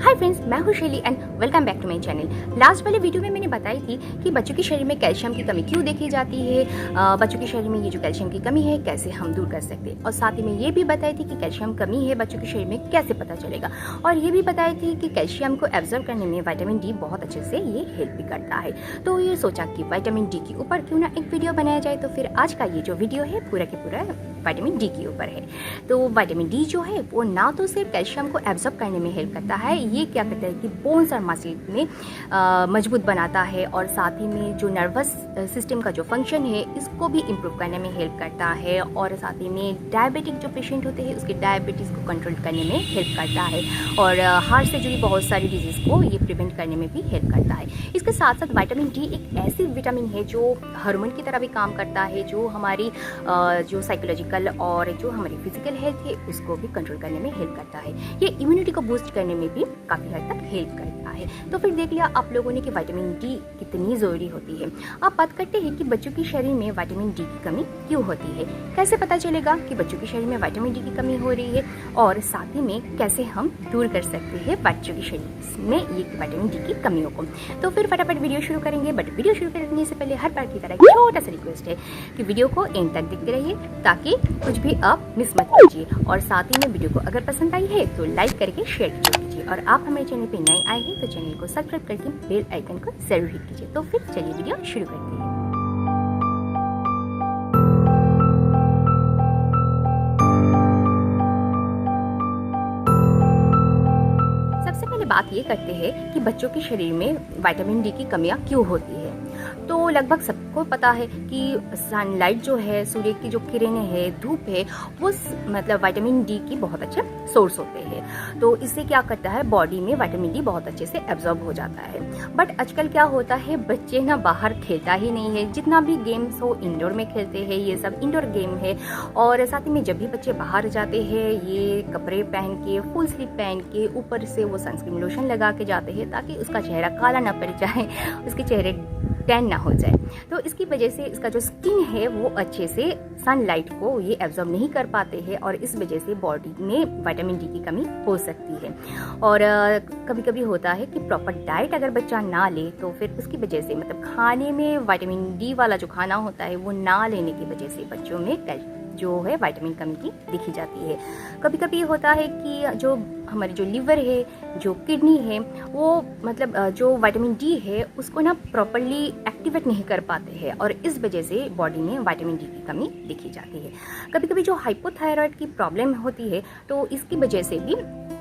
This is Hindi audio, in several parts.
हाय फ्रेंड्स, मैं हूं Shaili and welcome back to my channel. Last वाले वीडियो में मैंने बताई थी कि बच्चों के शरीर में कैल्शियम की कमी क्यों देखी जाती है, बच्चों के शरीर में ये जो कैल्शियम की कमी है कैसे हम दूर कर सकते हैं, और साथ ही में ये भी बताई थी कि कैल्शियम कमी है बच्चों के शरीर में कैसे पता चलेगा, और ये भी बताई थी कि कैल्शियम को एब्जॉर्ब करने में विटामिन डी बहुत अच्छे से ये हेल्प भी करता है। तो ये सोचा कि विटामिन डी के ऊपर क्यों ना एक वीडियो बनाया जाए। तो फिर आज का ये जो वीडियो है पूरा के पूरा विटामिन डी के ऊपर है। तो विटामिन डी जो है वो ना तो सिर्फ कैल्शियम को एब्जॉर्ब करने में हेल्प करता है, ये क्या करता है कि बोन्स और मसल में मजबूत बनाता है, और साथ ही में जो नर्वस सिस्टम का जो फंक्शन है इसको भी इम्प्रूव करने में हेल्प करता है, और साथ ही में डायबिटिक जो पेशेंट होते हैं उसके डायबिटीज़ को कंट्रोल करने में हेल्प करता है, और हार्ट से जुड़ी बहुत सारी डिजीज़ को ये प्रिवेंट करने में भी हेल्प करता है। इसके साथ साथ विटामिन डी एक ऐसी विटामिन है जो हार्मोन की तरह भी काम करता है, जो हमारी जो साइकोलॉजिकल और जो हमारी फिजिकल हेल्थ है उसको भी कंट्रोल करने में हेल्प करता है। ये इम्यूनिटी को बूस्ट करने में भी काफ़ी हद तक हेल्प करता है। तो फिर देख लिया आप लोगों ने कि विटामिन डी कितनी ज़रूरी होती है। अब बात करते हैं कि बच्चों के शरीर में विटामिन डी की कमी क्यों होती है, कैसे पता चलेगा कि बच्चों के शरीर में विटामिन डी की कमी हो रही है, और साथ ही में कैसे हम दूर कर सकते हैं बच्चों के शरीर में ये विटामिन डी की कमियों को। तो फिर फटाफट वीडियो शुरू करेंगे, बट वीडियो शुरू करने से पहले हर बार की तरह एक छोटा सा रिक्वेस्ट है कि वीडियो को एंड तक देखते रहिए ताकि कुछ भी आप मिस मत कीजिए, और साथ ही में वीडियो को अगर पसंद आई है तो लाइक करके शेयर कीजिए, और आप हमारे चैनल पे नए आए हैं तो चैनल को सब्सक्राइब करके बेल आइकन को जरूर हिट कीजिए। तो फिर चलिए वीडियो शुरू करते हैं। सबसे पहले बात ये करते हैं कि बच्चों के शरीर में विटामिन डी की कमियां क्यों होती है। तो लगभग सबको पता है कि सनलाइट जो है, सूर्य की जो किरणें है, धूप है, वो मतलब विटामिन डी की बहुत अच्छे सोर्स होते हैं। तो इससे क्या करता है, बॉडी में विटामिन डी बहुत अच्छे से एब्जॉर्ब हो जाता है। बट आजकल क्या होता है, बच्चे ना बाहर खेलता ही नहीं है, जितना भी गेम्स हो इंडोर में खेलते हैं, ये सब इंडोर गेम है। और साथ ही में जब भी बच्चे बाहर जाते हैं ये कपड़े पहन के, फुल स्लीव पहन के, ऊपर से वो सनस्क्रीन लोशन लगा के जाते हैं ताकि उसका चेहरा काला ना पड़ जाए, उसके चेहरे टैन ना हो जाए। तो इसकी वजह से इसका जो स्किन है वो अच्छे से सनलाइट को ये एब्जॉर्ब नहीं कर पाते हैं, और इस वजह से बॉडी में विटामिन डी की कमी हो सकती है। और कभी कभी होता है कि प्रॉपर डाइट अगर बच्चा ना ले तो फिर उसकी वजह से मतलब खाने में विटामिन डी वाला जो खाना होता है वो ना लेने की वजह से बच्चों में जो है विटामिन कमी की दिखी जाती है। कभी कभी होता है कि जो हमारी जो लीवर है, जो किडनी है, वो मतलब जो विटामिन डी है उसको ना प्रॉपरली एक्टिवेट नहीं कर पाते हैं, और इस वजह से बॉडी में विटामिन डी की कमी दिखी जाती है। कभी कभी जो हाइपोथायराइड की प्रॉब्लम होती है तो इसकी वजह से भी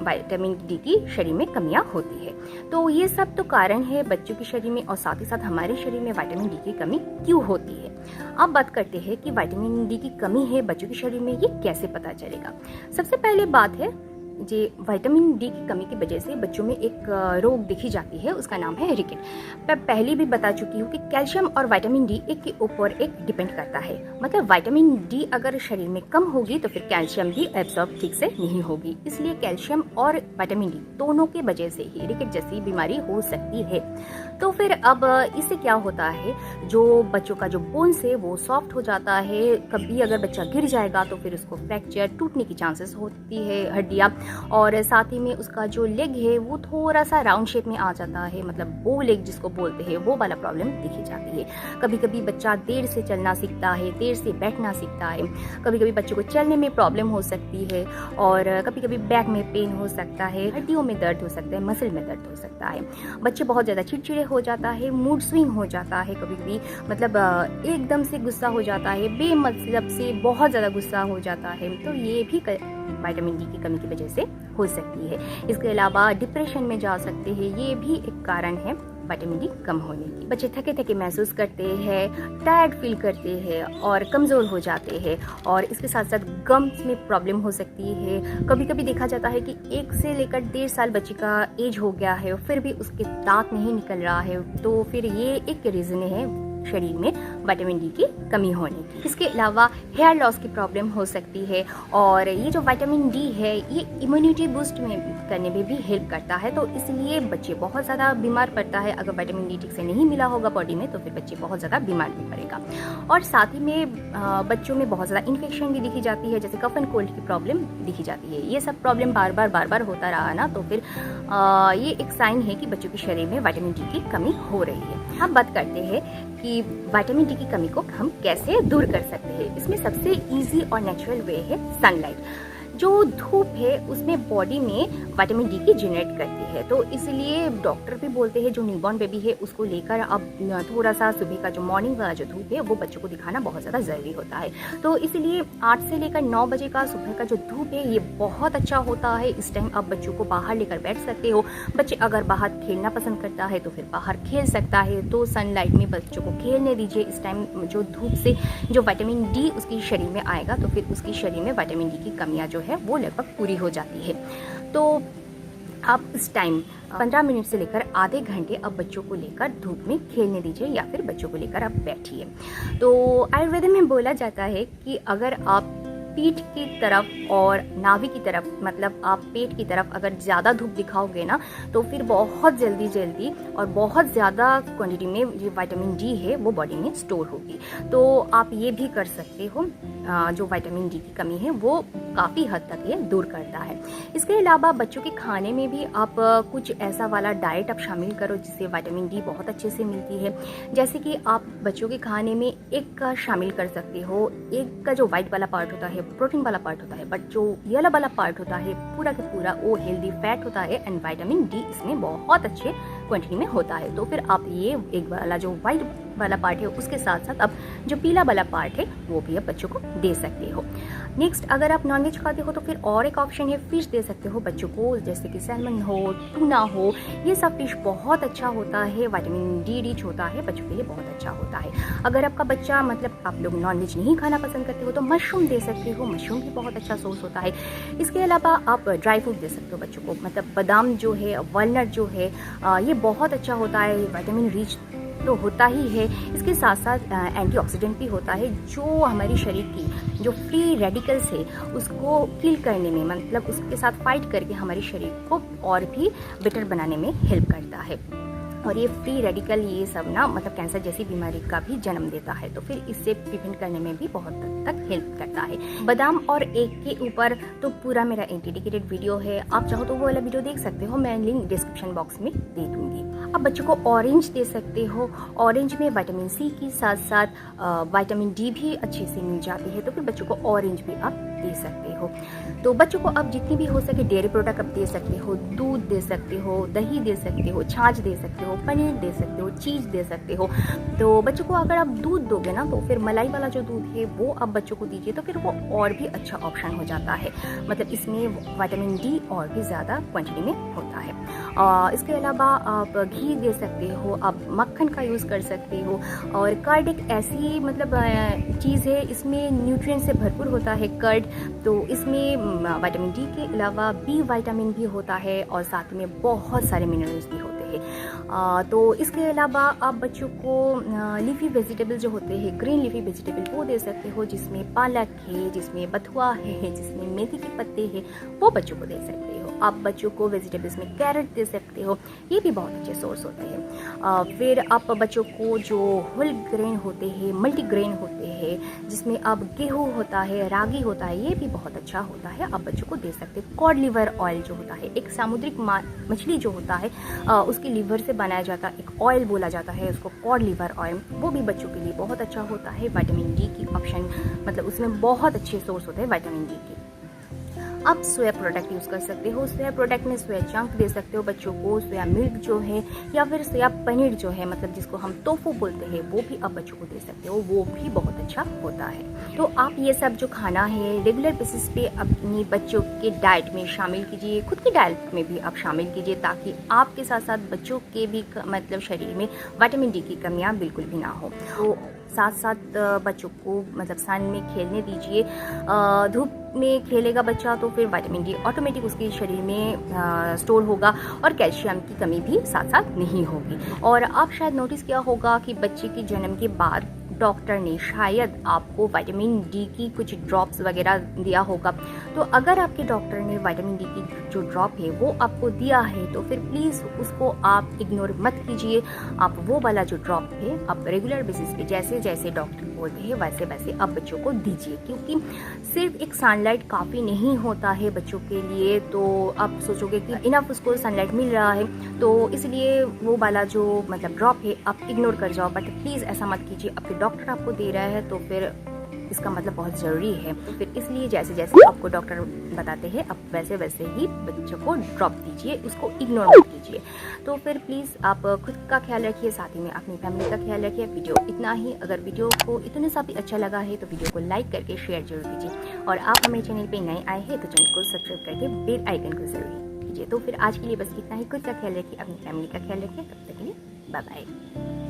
विटामिन डी की शरीर में कमियां होती है। तो ये सब तो कारण है बच्चों के शरीर में, और साथ ही साथ हमारे शरीर में विटामिन डी की कमी क्यों होती है। अब बात करते हैं कि विटामिन डी की कमी है बच्चों के शरीर में, ये कैसे पता चलेगा। सबसे पहले बात है जी, विटामिन डी की कमी की वजह से बच्चों में एक रोग देखी जाती है, उसका नाम है रिकेट। मैं पहले भी बता चुकी हूँ कि कैल्शियम और विटामिन डी एक के ऊपर एक डिपेंड करता है। मतलब विटामिन डी अगर शरीर में कम होगी तो फिर कैल्शियम भी एब्जॉर्ब ठीक से नहीं होगी, इसलिए कैल्शियम और विटामिन डी दोनों के वजह से ही रिकेट जैसी बीमारी हो सकती है। तो फिर अब इससे क्या होता है, जो बच्चों का जो बोन्स है वो सॉफ्ट हो जाता है। कभी अगर बच्चा गिर जाएगा तो फिर उसको फ्रैक्चर टूटने की चांसेस होती है हड्डियाँ, और साथ ही में उसका जो लेग है वो थोड़ा सा राउंड शेप में आ जाता है, मतलब बो लेग जिसको बोलते हैं, वो वाला प्रॉब्लम दिखी जाती है। कभी कभी बच्चा देर से चलना सीखता है, देर से बैठना सीखता है, कभी कभी बच्चों को चलने में प्रॉब्लम हो सकती है, और कभी कभी बैक में पेन हो सकता है, हड्डियों में दर्द हो सकता है, मसल में दर्द हो सकता है। बच्चे बहुत ज़्यादा चिड़चिड़े हो जाता है, मूड स्विंग हो जाता है, कभी कभी मतलब एकदम से गुस्सा हो जाता है, बेमतलब से बहुत ज़्यादा गुस्सा हो जाता है। तो ये भी विटामिन डी की कमी की वजह से हो सकती है। इसके अलावा डिप्रेशन में जा सकते हैं, ये भी एक कारण है विटामिन डी कम होने की। बच्चे थके थके महसूस करते हैं, टायर्ड फील करते हैं और कमज़ोर हो जाते हैं, और इसके साथ साथ गम्स में प्रॉब्लम हो सकती है। कभी कभी देखा जाता है कि 1 से लेकर 1.5 साल बच्चे का एज हो गया है फिर भी उसके दांत नहीं निकल रहा है, तो फिर ये एक रीज़न है शरीर में विटामिन डी की कमी होने की। इसके अलावा हेयर लॉस की प्रॉब्लम हो सकती है, और ये जो विटामिन डी है ये इम्यूनिटी बूस्ट करने में भी हेल्प करता है, तो इसलिए बच्चे बहुत ज़्यादा बीमार पड़ता है। अगर विटामिन डी ठीक से नहीं मिला होगा बॉडी में तो फिर बच्चे बहुत ज़्यादा बीमार भी पड़ेगा। और साथ ही में बच्चों में बहुत ज़्यादा इन्फेक्शन भी दिखी जाती है, जैसे कफ एंड कोल्ड की प्रॉब्लम दिखी जाती है। ये सब प्रॉब्लम बार बार होता रहा ना तो फिर ये एक साइन है कि बच्चों के शरीर में विटामिन डी की कमी हो रही है। हम बात करते हैं कि विटामिन डी की कमी को हम कैसे दूर कर सकते हैं। इसमें सबसे इजी और नेचुरल वे है सनलाइट। जो धूप है उसमें बॉडी में विटामिन डी की जनरेट करती है, तो इसलिए डॉक्टर भी बोलते हैं जो न्यूबॉर्न बेबी है उसको लेकर अब थोड़ा सा सुबह का जो मॉर्निंग वाला जो धूप है वो बच्चों को दिखाना बहुत ज़्यादा ज़रूरी होता है। तो इसलिए 8 से लेकर 9 बजे का सुबह का जो धूप है ये बहुत अच्छा होता है। इस टाइम आप बच्चों को बाहर लेकर बैठ सकते हो। बच्चे अगर बाहर खेलना पसंद करता है तो फिर बाहर खेल सकता है, तो सनलाइट में बच्चों को खेलने दीजिए। इस टाइम जो धूप से जो विटामिन डी उसके शरीर में आएगा तो फिर उसके शरीर में विटामिन डी की कमियाँ जो है वो लगभग पूरी हो जाती है। तो आप इस टाइम 15 मिनट से लेकर आधे घंटे अब बच्चों को लेकर धूप में खेलने दीजिए या फिर बच्चों को लेकर आप बैठिए। तो आयुर्वेद में बोला जाता है कि अगर आप पीठ की तरफ और नाभि की तरफ, मतलब आप पेट की तरफ अगर ज़्यादा धूप दिखाओगे ना तो फिर बहुत जल्दी और बहुत ज़्यादा क्वांटिटी में जो विटामिन डी है वो बॉडी में स्टोर होगी। तो आप ये भी कर सकते हो, जो विटामिन डी की कमी है वो काफ़ी हद तक ये दूर करता है। इसके अलावा बच्चों के खाने में भी आप कुछ ऐसा वाला डाइट आप शामिल करो जिससे विटामिन डी बहुत अच्छे से मिलती है। जैसे कि आप बच्चों के खाने में एक का शामिल कर सकते हो, एक का जो वाइट वाला पार्ट होता है प्रोटीन वाला पार्ट होता है, बट जो येलो वाला पार्ट होता है पूरा का पूरा वो हेल्दी फैट होता है एंड विटामिन डी इसमें बहुत अच्छे क्वांटिटी में होता है। तो फिर आप ये एक वाला जो वाइट वाला पार्ट है उसके साथ साथ अब जो पीला वाला पार्ट है वो भी आप बच्चों को दे सकते हो। नेक्स्ट, अगर आप नॉनवेज खाते हो तो फिर और एक ऑप्शन है फिश दे सकते हो बच्चों को, जैसे कि सैल्मन हो, टूना हो। ये सब फिश बहुत अच्छा होता है, विटामिन डी रिच होता है, बच्चों के लिए बहुत अच्छा होता है। अगर आपका बच्चा मतलब आप लोग नॉनवेज नहीं खाना पसंद करते हो तो मशरूम दे सकते हो, मशरूम भी बहुत अच्छा सोर्स होता है। इसके अलावा आप ड्राई फ्रूट दे सकते हो बच्चों को, मतलब बादाम जो है, वॉलनट जो है, ये बहुत अच्छा होता है, विटामिन रिच तो होता ही है। इसके साथ साथ एंटीऑक्सीडेंट भी होता है जो हमारे शरीर की जो फ्री रेडिकल्स है उसको किल करने में, मतलब उसके साथ फाइट करके हमारे शरीर को और भी बेटर बनाने में हेल्प करता है। और ये फ्री रेडिकल ये सब ना मतलब कैंसर जैसी बीमारी का भी जन्म देता है, तो फिर इससे प्रिवेंट करने में भी बहुत हद तक हेल्प करता है। बादाम और एग के ऊपर तो पूरा मेरा डेडिकेटेड वीडियो है, आप चाहो तो वो वाला वीडियो देख सकते हो, मैं लिंक डिस्क्रिप्शन बॉक्स में दे दूंगी। आप बच्चों को ऑरेंज दे सकते हो, ऑरेंज में विटामिन सी के साथ साथ विटामिन डी भी अच्छे से मिल जाती है, तो फिर बच्चों को ऑरेंज भी आप दे सकते हो। तो बच्चों को अब जितनी भी हो सके डेयरी प्रोडक्ट आप दे सकते हो, दूध दे सकते हो, दही दे सकते हो, छाछ दे सकते हो, पनीर दे सकते हो, चीज़ दे सकते हो। तो बच्चों को अगर आप दूध दोगे ना तो फिर मलाई वाला जो दूध है वो आप बच्चों को दीजिए, तो फिर वो और भी अच्छा ऑप्शन हो जाता है, मतलब इसमें विटामिन डी और भी ज़्यादा क्वांटिटी में होता है। इसके अलावा आप घी दे सकते हो, आप मक्खन का यूज़ कर सकते हो, और कर्ड एक ऐसी मतलब चीज़ है इसमें न्यूट्रिएंट से भरपूर होता है कर्ड, तो इसमें विटामिन डी के अलावा बी विटामिन भी होता है और साथ में बहुत सारे मिनरल्स भी होते हैं। तो इसके अलावा आप बच्चों को लीफी वेजिटेबल जो होते हैं, ग्रीन लीफी वेजिटेबल वो दे सकते हो, जिसमें पालक है, जिसमें बथुआ है, जिसमें मेथी के पत्ते हैं, वो बच्चों को दे सकते हो। आप बच्चों को वेजिटेबल्स में कैरेट दे सकते हो, ये भी बहुत अच्छे सोर्स होते हैं। फिर आप बच्चों को जो होल ग्रेन होते हैं, मल्टी ग्रेन होते हैं, जिसमें अब गेहूँ होता है, रागी होता है, ये भी बहुत अच्छा होता है, आप बच्चों को दे सकते हो। कॉड लिवर ऑयल जो होता है, एक सामुद्रिक मछली जो होता है उसके लिवर से बनाया जाता है एक ऑयल बोला जाता है उसको, कॉड लिवर ऑयल, वो भी बच्चों के लिए बहुत अच्छा होता है। विटामिन डी की ऑप्शन मतलब उसमें बहुत अच्छे सोर्स होते हैं विटामिन डी के। आप सोया प्रोडक्ट यूज़ कर सकते हो, सोया प्रोडक्ट में सोया चंक दे सकते हो बच्चों को, सोया मिल्क जो है या फिर सोया पनीर जो है, मतलब जिसको हम टोफू बोलते हैं, वो भी आप बच्चों को दे सकते हो, वो भी बहुत अच्छा होता है। तो आप ये सब जो खाना है रेगुलर बेसिस पे अपनी बच्चों के डाइट में शामिल कीजिए, खुद की डाइट में भी आप शामिल कीजिए, ताकि आपके साथ साथ बच्चों के भी मतलब शरीर में विटामिन डी की कमियाँ बिल्कुल भी ना हो। तो साथ साथ बच्चों को मतलब सन में खेलने दीजिए। धूप में खेलेगा बच्चा तो फिर विटामिन डी ऑटोमेटिक उसके शरीर में स्टोर होगा और कैल्शियम की कमी भी साथ साथ नहीं होगी। और आप शायद नोटिस किया होगा कि बच्चे के जन्म के बाद डॉक्टर ने शायद आपको विटामिन डी की कुछ ड्रॉप्स वगैरह दिया होगा। तो अगर आपके डॉक्टर ने विटामिन डी की जो ड्रॉप है वो आपको दिया है तो फिर प्लीज़ उसको आप इग्नोर मत कीजिए। आप वो वाला जो ड्रॉप है आप रेगुलर बेसिस पे जैसे जैसे डॉक्टर बोलते हैं वैसे वैसे आप बच्चों को दीजिए, क्योंकि सिर्फ एक सनलाइट काफ़ी नहीं होता है बच्चों के लिए। तो आप सोचोगे कि इनफ उसको सनलाइट मिल रहा है तो इसलिए वो वाला जो मतलब ड्रॉप है आप इग्नोर कर जाओ, बट प्लीज़ ऐसा मत कीजिए। आपके डॉक्टर आपको दे रहा है तो फिर इसका मतलब बहुत ज़रूरी है, तो फिर इसलिए जैसे जैसे आपको डॉक्टर बताते हैं आप वैसे वैसे ही बच्चों को ड्रॉप दीजिए, उसको इग्नोर मत कीजिए। तो फिर प्लीज़ आप खुद का ख्याल रखिए, साथ ही में अपनी फैमिली का ख्याल रखिए। वीडियो इतना ही, अगर वीडियो को इतने सा भी अच्छा लगा है तो वीडियो को लाइक करके शेयर जरूर कीजिए। और आप हमारे चैनल पर नए आए हैं तो चैनल को सब्सक्राइब करके बेल आइकन को जरूर कीजिए। तो फिर आज के लिए बस इतना ही। खुद का ख्याल रखिए, अपनी फैमिली का ख्याल रखिए। तब तक के लिए बाय बाय।